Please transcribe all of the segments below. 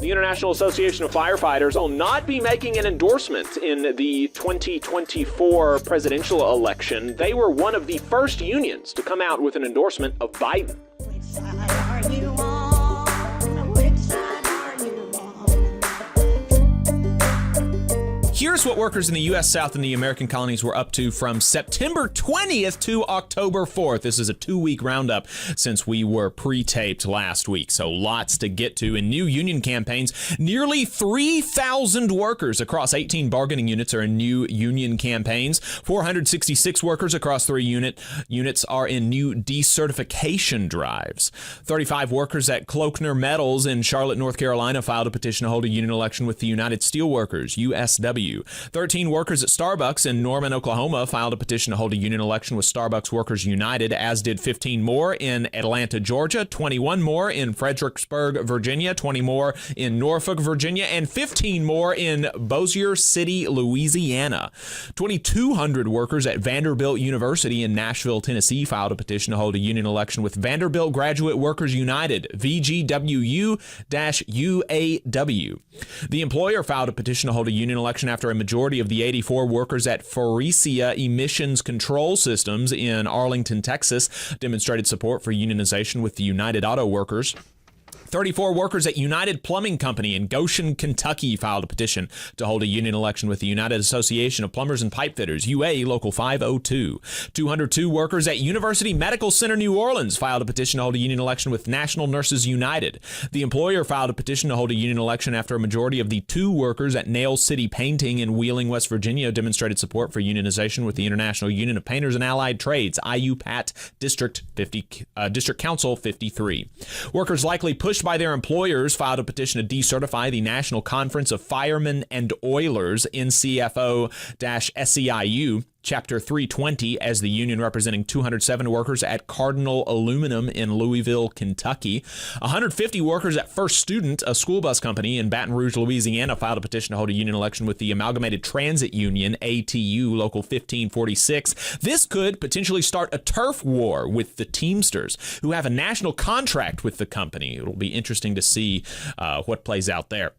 The International Association of Firefighters will not be making an endorsement in the 2024 presidential election. They were one of the first unions to come out with an endorsement of Biden. Which side are you on? Which side are you on? Here's what workers in the U.S. South and the American colonies were up to from September 20th to October 4th. This is a 2-week roundup since we were pre-taped last week, so lots to get to. In new union campaigns, nearly 3,000 workers across 18 bargaining units are in new union campaigns. 466 workers across 3 units are in new decertification drives. 35 workers at Kloeckner Metals in Charlotte, North Carolina filed a petition to hold a union election with the United Steelworkers, USW. 13 workers at Starbucks in Norman, Oklahoma filed a petition to hold a union election with Starbucks Workers United, as did 15 more in Atlanta, Georgia, 21 more in Fredericksburg, Virginia, 20 more in Norfolk, Virginia, and 15 more in Bossier City, Louisiana. 2,200 workers at Vanderbilt University in Nashville, Tennessee filed a petition to hold a union election with Vanderbilt Graduate Workers United, VGWU-UAW. The employer filed a petition to hold a union election after a majority of the 84 workers at Faurecia Emissions Control Systems in Arlington, Texas, demonstrated support for unionization with the United Auto Workers. 34 workers at United Plumbing Company in Goshen, Kentucky filed a petition to hold a union election with the United Association of Plumbers and Pipefitters, UA Local 502. 202 workers at University Medical Center New Orleans filed a petition to hold a union election with National Nurses United. The employer filed a petition to hold a union election after a majority of the 2 workers at Nail City Painting in Wheeling, West Virginia, demonstrated support for unionization with the International Union of Painters and Allied Trades, IUPAT District Council 53. Workers likely pushed by their employers filed a petition to decertify the National Conference of Firemen and Oilers, NCFO-SEIU, Chapter 320, as the union representing 207 workers at Cardinal Aluminum in Louisville, Kentucky. 150 workers at First Student, a school bus company in Baton Rouge, Louisiana, filed a petition to hold a union election with the Amalgamated Transit Union, ATU, Local 1546. This could potentially start a turf war with the Teamsters, who have a national contract with the company. It'll be interesting to see what plays out there.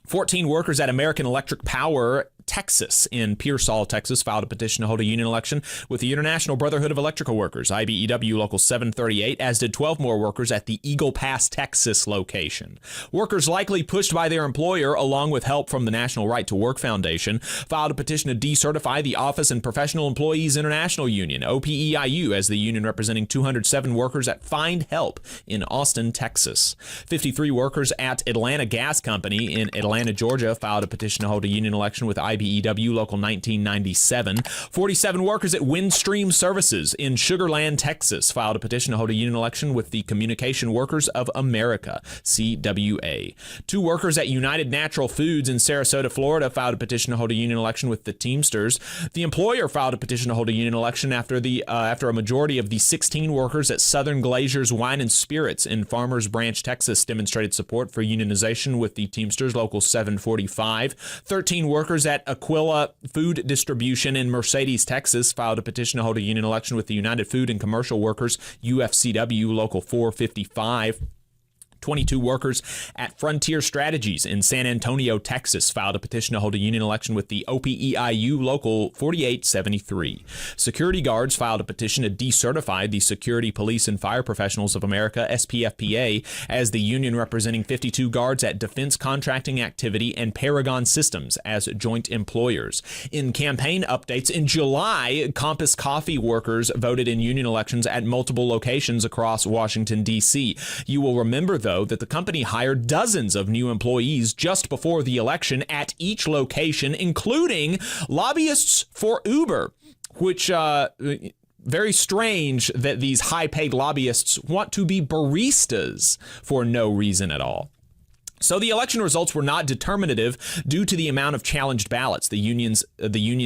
14 workers at American Electric Power Texas in Pearsall, Texas, filed a petition to hold a union election with the International Brotherhood of Electrical Workers, IBEW Local 738, as did 12 more workers at the Eagle Pass, Texas location. Workers likely pushed by their employer, along with help from the National Right to Work Foundation, filed a petition to decertify the Office and Professional Employees International Union, OPEIU, as the union representing 207 workers at Find Help in Austin, Texas. 53 workers at Atlanta Gas Company in Atlanta, Georgia, filed a petition to hold a union election with IBEW Local 1997. 47 workers at Windstream Services in Sugar Land, Texas, filed a petition to hold a union election with the Communication Workers of America, CWA. 2 workers at United Natural Foods in Sarasota, Florida, filed a petition to hold a union election with the Teamsters. The employer filed a petition to hold a union election after a majority of the 16 workers at Southern Glazers Wine and Spirits in Farmers Branch, Texas, demonstrated support for unionization with the Teamsters, Local 745. 13 workers at Aquila Food Distribution in Mercedes, Texas, filed a petition to hold a union election with the United Food and Commercial Workers, UFCW, Local 455. 22 workers at Frontier Strategies in San Antonio, Texas, filed a petition to hold a union election with the OPEIU Local 4873. Security guards filed a petition to decertify the Security Police and Fire Professionals of America, SPFPA, as the union representing 52 guards at Defense Contracting Activity and Paragon Systems as joint employers. In campaign updates, in July, Compass Coffee workers voted in union elections at multiple locations across Washington, D.C. You will remember, though, that the company hired dozens of new employees just before the election at each location, including lobbyists for Uber, which very strange that these high-paid lobbyists want to be baristas for no reason at all. So the election results were not determinative due to the amount of challenged ballots. The union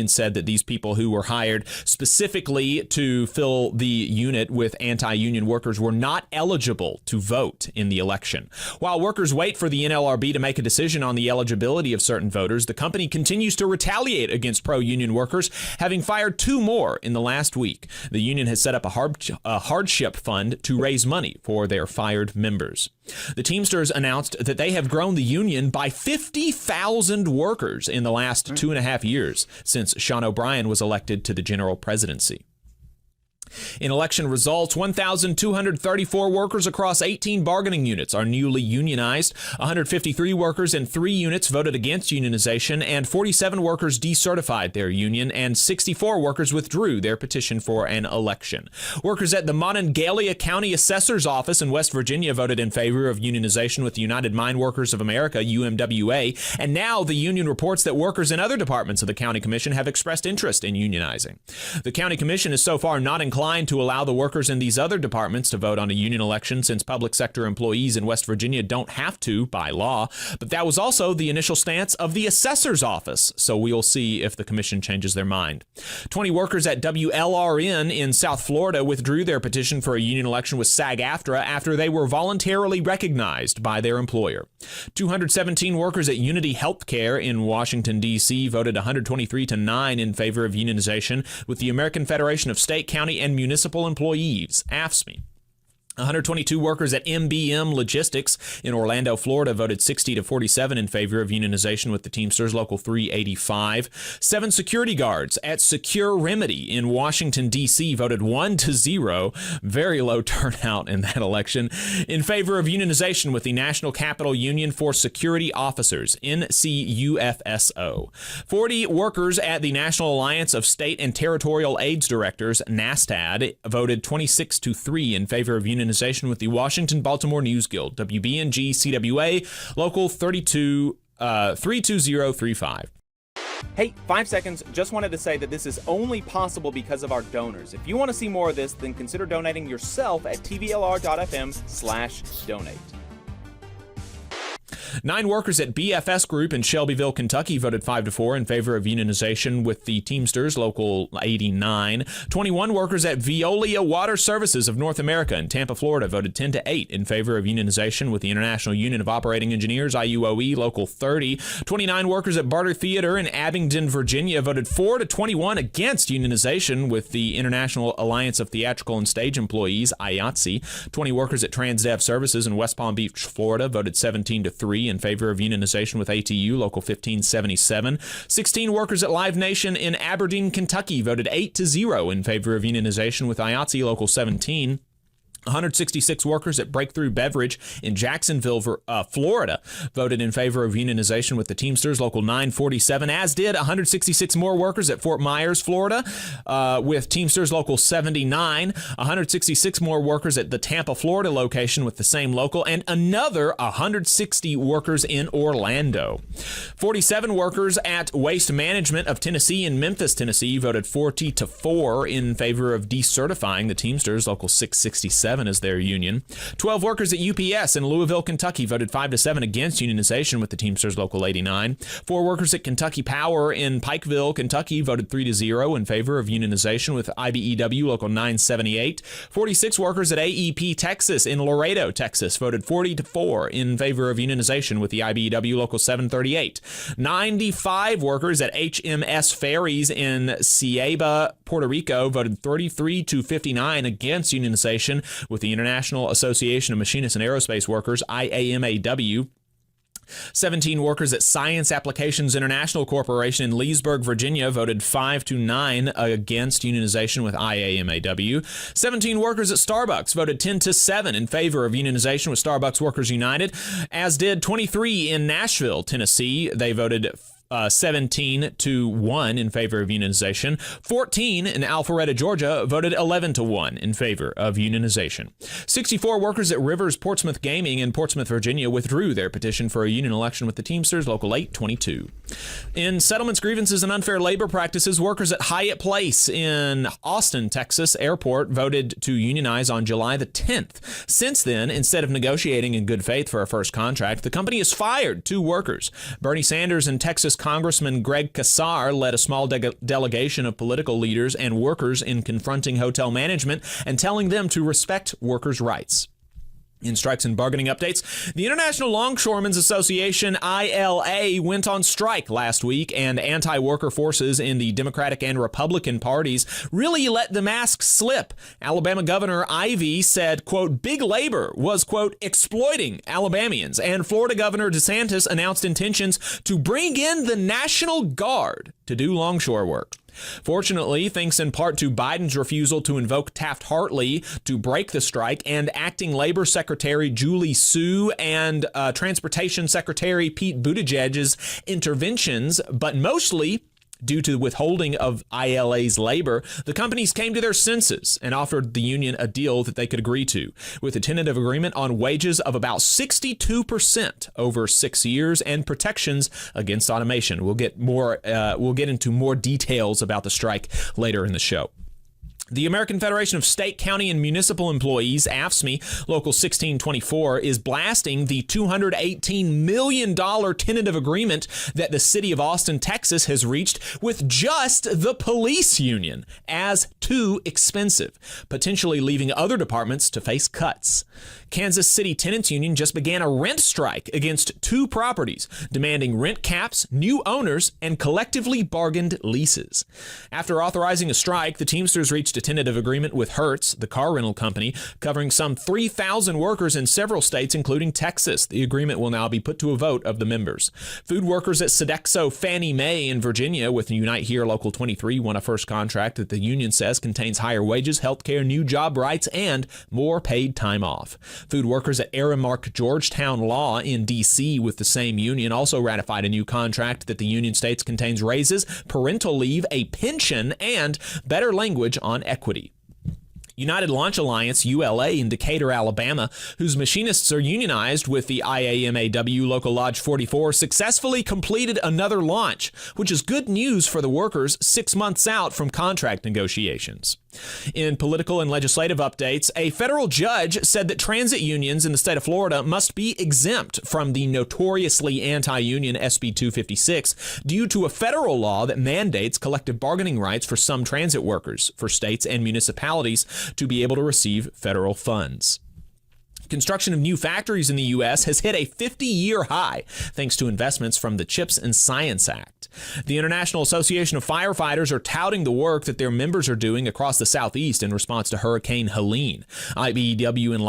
said that these people who were hired specifically to fill the unit with anti-union workers were not eligible to vote in the election. While workers wait for the NLRB to make a decision on the eligibility of certain voters, the company continues to retaliate against pro-union workers, having fired 2 more in the last week. The union has set up a hardship fund to raise money for their fired members. The Teamsters announced that they have grown the union by 50,000 workers in the last 2.5 years since Sean O'Brien was elected to the general presidency. In election results, 1,234 workers across 18 bargaining units are newly unionized. 153 workers in 3 units voted against unionization, and 47 workers decertified their union, and 64 workers withdrew their petition for an election. Workers at the Monongalia County Assessor's Office in West Virginia voted in favor of unionization with the United Mine Workers of America, UMWA, and now the union reports that workers in other departments of the county commission have expressed interest in unionizing. The county commission is so far not inclined to allow the workers in these other departments to vote on a union election, since public sector employees in West Virginia don't have to by law. But that was also the initial stance of the assessor's office, so we'll see if the commission changes their mind. 20 workers at WLRN in South Florida withdrew their petition for a union election with SAG-AFTRA after they were voluntarily recognized by their employer. 217 workers at Unity Healthcare in Washington, D.C. voted 123-9 in favor of unionization with the American Federation of State, County, and Municipal Employees, AFSCME. 122 workers at MBM Logistics in Orlando, Florida voted 60-47 in favor of unionization with the Teamsters Local 385. 7 security guards at Secure Remedy in Washington, D.C. voted 1-0, very low turnout in that election, in favor of unionization with the National Capital Union for Security Officers, NCUFSO. 40 workers at the National Alliance of State and Territorial AIDS Directors, NASTAD, voted 26-3 in favor of unionization with the Washington Baltimore News Guild, WBNG CWA, Local 32035. Hey, 5 seconds. Just wanted to say that this is only possible because of our donors. If you want to see more of this, then consider donating yourself at tvlr.fm/donate. 9 workers at BFS Group in Shelbyville, Kentucky voted 5-4 in favor of unionization with the Teamsters, Local 89. 21 workers at Veolia Water Services of North America in Tampa, Florida voted 10-8 in favor of unionization with the International Union of Operating Engineers, IUOE, Local 30. 29 workers at Barter Theater in Abingdon, Virginia voted 4-21 against unionization with the International Alliance of Theatrical and Stage Employees, IATSE. 20 workers at Transdev Services in West Palm Beach, Florida voted 17-3 in favor of unionization with ATU, Local 1577. 16 workers at Live Nation in Aberdeen, Kentucky voted 8-0 in favor of unionization with IATSE, Local 17. 166 workers at Breakthrough Beverage in Jacksonville, Florida, voted in favor of unionization with the Teamsters, Local 947, as did 166 more workers at Fort Myers, Florida, with Teamsters, Local 79, 166 more workers at the Tampa, Florida location with the same local, and another 160 workers in Orlando. 47 workers at Waste Management of Tennessee in Memphis, Tennessee, voted 40-4 in favor of decertifying the Teamsters, Local 667, as their union. 12 workers at UPS in Louisville, Kentucky voted 5-7 against unionization with the Teamsters, Local 89. 4 workers at Kentucky Power in Pikeville, Kentucky voted 3-0 in favor of unionization with IBEW, Local 978. 46 workers at AEP Texas in Laredo, Texas voted 40-4 in favor of unionization with the IBEW, Local 738. 95 workers at HMS Ferries in Ceiba, Puerto Rico voted 33-59 against unionization with the International Association of Machinists and Aerospace Workers, IAMAW. 17 workers at Science Applications International Corporation in Leesburg, Virginia voted 5-9 against unionization with IAMAW. 17 workers at Starbucks voted 10-7 in favor of unionization with Starbucks Workers United, as did 23 in Nashville, Tennessee. They voted 17-1 in favor of unionization. 14 in Alpharetta, Georgia voted 11-1 in favor of unionization. 64 workers at Rivers Portsmouth Gaming in Portsmouth, Virginia withdrew their petition for a union election with the Teamsters, Local 822. In settlements, grievances, and unfair labor practices, workers at Hyatt Place in Austin, Texas Airport voted to unionize on July the 10th. Since then, instead of negotiating in good faith for a first contract, the company has fired 2 workers. Bernie Sanders and Texas Congressman Greg Casar led a small delegation of political leaders and workers in confronting hotel management and telling them to respect workers' rights. In strikes and bargaining updates, the International Longshoremen's Association, ILA, went on strike last week, and anti-worker forces in the Democratic and Republican parties really let the mask slip. Alabama Governor Ivey said, quote, big labor was, quote, exploiting Alabamians, and Florida Governor DeSantis announced intentions to bring in the National Guard to do longshore work. Fortunately, thanks in part to Biden's refusal to invoke Taft-Hartley to break the strike, and acting Labor Secretary Julie Su and Transportation Secretary Pete Buttigieg's interventions, but mostly due to the withholding of ILA's labor, the companies came to their senses and offered the union a deal that they could agree to, with a tentative agreement on wages of about 62% over 6 years and protections against automation. We'll get into more details about the strike later in the show. The American Federation of State, County, and Municipal Employees, AFSCME, Local 1624, is blasting the $218 million tentative agreement that the city of Austin, Texas, has reached with just the police union as too expensive, potentially leaving other departments to face cuts. Kansas City Tenants Union just began a rent strike against 2 properties, demanding rent caps, new owners, and collectively bargained leases. After authorizing a strike, the Teamsters reached a tentative agreement with Hertz, the car rental company, covering some 3,000 workers in several states, including Texas. The agreement will now be put to a vote of the members. Food workers at Sodexo Fannie Mae in Virginia with Unite Here Local 23 won a first contract that the union says contains higher wages, health care, new job rights, and more paid time off. Food workers at Aramark Georgetown Law in D.C. with the same union also ratified a new contract that the union states contains raises, parental leave, a pension, and better language on equity. United Launch Alliance, ULA, in Decatur, Alabama, whose machinists are unionized with the IAMAW Local Lodge 44, successfully completed another launch, which is good news for the workers 6 months out from contract negotiations. In political and legislative updates, a federal judge said that transit unions in the state of Florida must be exempt from the notoriously anti-union SB 256 due to a federal law that mandates collective bargaining rights for some transit workers for states and municipalities to be able to receive federal funds. Construction of new factories in the U.S. has hit a 50-year high thanks to investments from the CHIPS and Science Act. The International Association of Firefighters are touting the work that their members are doing across the Southeast in response to Hurricane Helene. IBEW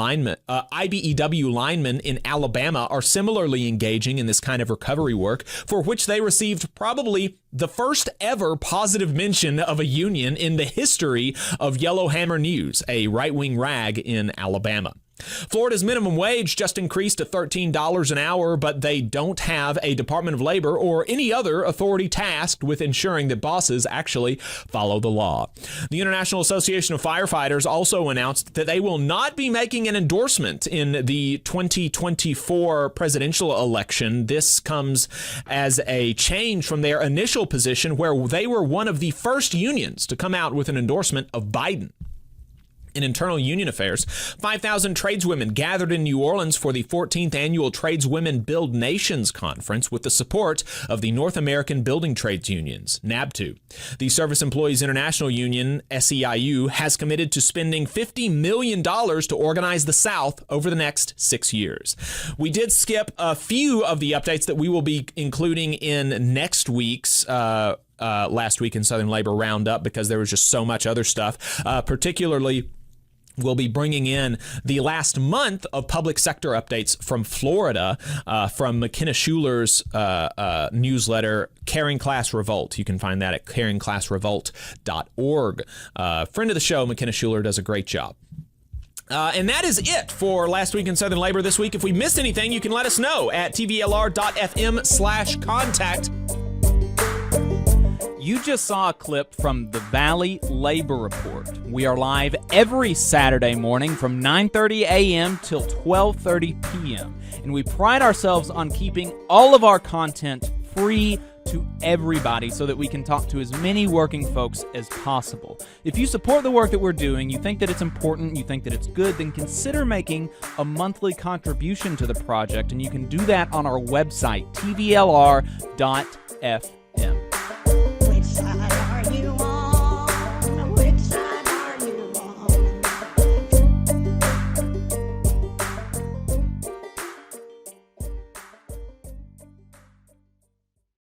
linemen in Alabama are similarly engaging in this kind of recovery work, for which they received probably the first ever positive mention of a union in the history of Yellowhammer News, a right-wing rag in Alabama. Florida's minimum wage just increased to $13 an hour, but they don't have a Department of Labor or any other authority tasked with ensuring that bosses actually follow the law. The International Association of Firefighters also announced that they will not be making an endorsement in the 2024 presidential election. This comes as a change from their initial position, where they were one of the first unions to come out with an endorsement of Biden. In internal union affairs, 5,000 tradeswomen gathered in New Orleans for the 14th annual Tradeswomen Build Nations Conference with the support of the North American Building Trades Unions, NABTU. The Service Employees International Union, SEIU, has committed to spending $50 million to organize the South over the next 6 years. We did skip a few of the updates that we will be including in next week's Last Week in Southern Labor Roundup because there was just so much other stuff, particularly we'll be bringing in the last month of public sector updates from Florida from McKenna Schuler's newsletter, Caring Class Revolt. You can find that at caringclassrevolt.org. Friend of the show, McKenna Schuler, does a great job. And that is it for Last Week in Southern Labor this week. If we missed anything, you can let us know at tvlr.fm/contact. You just saw a clip from the Valley Labor Report. We are live every Saturday morning from 9:30 a.m. till 12:30 p.m. And we pride ourselves on keeping all of our content free to everybody so that we can talk to as many working folks as possible. If you support the work that we're doing, you think that it's important, you think that it's good, then consider making a monthly contribution to the project, and you can do that on our website, tvlr.fm.